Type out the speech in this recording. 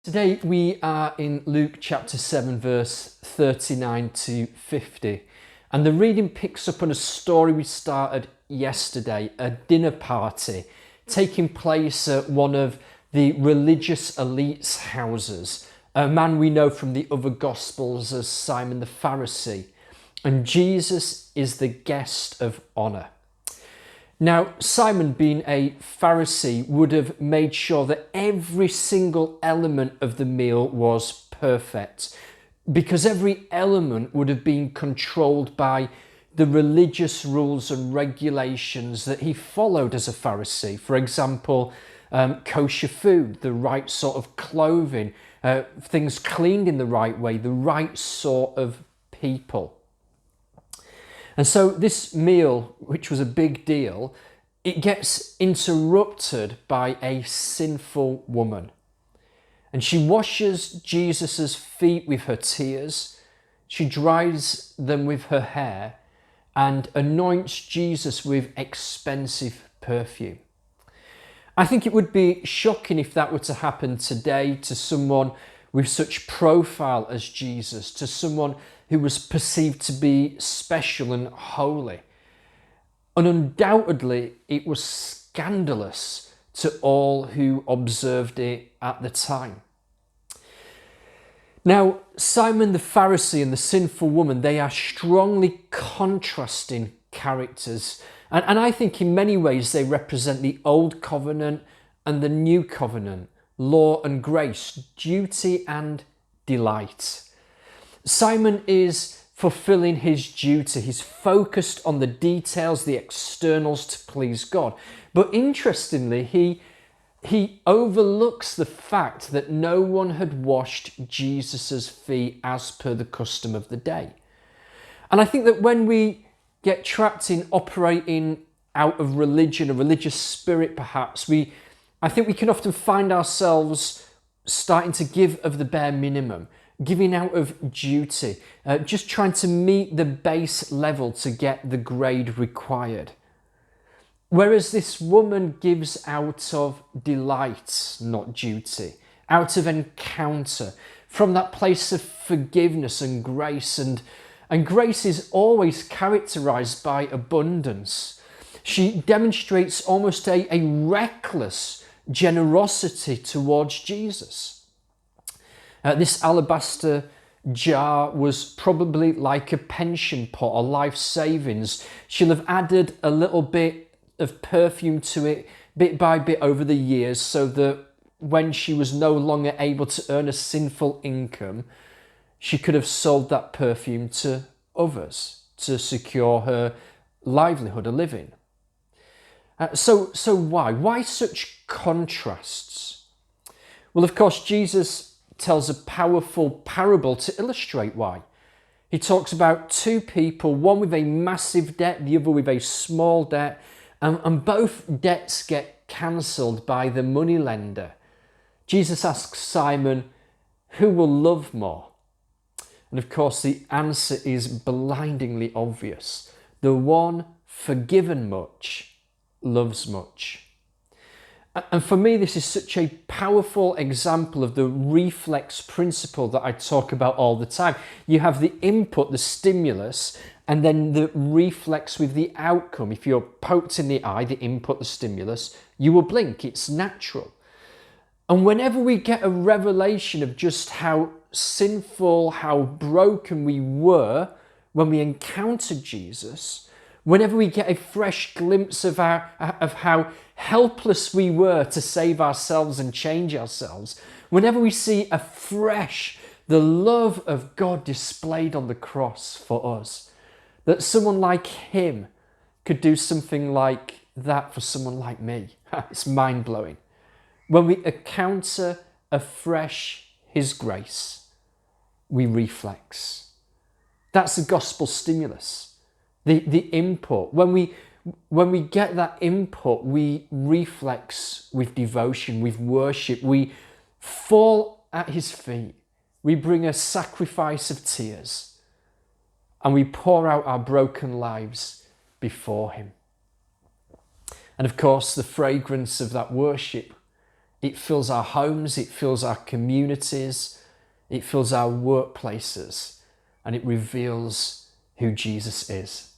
Today we are in Luke chapter 7 verse 39 to 50, and the reading picks up on a story we started yesterday, a dinner party taking place at one of the religious elite's houses, a man we know from the other Gospels as Simon the Pharisee, and Jesus is the guest of honour. Now, Simon, being a Pharisee, would have made sure that every single element of the meal was perfect, because every element would have been controlled by the religious rules and regulations that he followed as a Pharisee. For example, kosher food, the right sort of clothing, things cleaned in the right way, the right sort of people. And so this meal, which was a big deal, it gets interrupted by a sinful woman. And she washes Jesus's feet with her tears, she dries them with her hair, and anoints Jesus with expensive perfume. I think it would be shocking if that were to happen today to someone with such profile as Jesus, to someone who was perceived to be special and holy. And undoubtedly, it was scandalous to all who observed it at the time. Now, Simon the Pharisee and the sinful woman, they are strongly contrasting characters. And I think in many ways they represent the old covenant and the new covenant, law and grace, duty and delight. Simon is fulfilling his duty. He's focused on the details, the externals to please God. But interestingly, he overlooks the fact that no one had washed Jesus's feet as per the custom of the day. And I think that when we get trapped in operating out of religion, a religious spirit perhaps, I think we can often find ourselves starting to give of the bare minimum, giving out of duty, just trying to meet the base level to get the grade required. Whereas this woman gives out of delight, not duty, out of encounter, from that place of forgiveness and grace. And grace is always characterized by abundance. She demonstrates almost a reckless generosity towards Jesus. This alabaster jar was probably like a pension pot or life savings. She'll have added a little bit of perfume to it bit by bit over the years, so that when she was no longer able to earn a sinful income, she could have sold that perfume to others to secure her livelihood, a living. So why? Why such contrasts? Well, of course, Jesus tells a powerful parable to illustrate why. He talks about two people, one with a massive debt, the other with a small debt, and both debts get cancelled by the moneylender. Jesus asks Simon, who will love more? And of course, the answer is blindingly obvious. The one forgiven much loves much. And for me, this is such a powerful example of the reflex principle that I talk about all the time. You have the input, the stimulus, and then the reflex with the outcome. If you're poked in the eye, the input, the stimulus, you will blink. It's natural. And whenever we get a revelation of just how sinful, how broken we were when we encountered Jesus, whenever we get a fresh glimpse of how helpless we were to save ourselves and change ourselves, whenever we see afresh the love of God displayed on the cross for us, that someone like him could do something like that for someone like me, it's mind-blowing. When we encounter afresh his grace, we reflex. That's the gospel stimulus. The input. When we get that input, we reflex with devotion, with worship. We fall at his feet. We bring a sacrifice of tears, and we pour out our broken lives before him. And of course, the fragrance of that worship It fills our homes, it fills our communities, it fills our workplaces, and it reveals who Jesus is.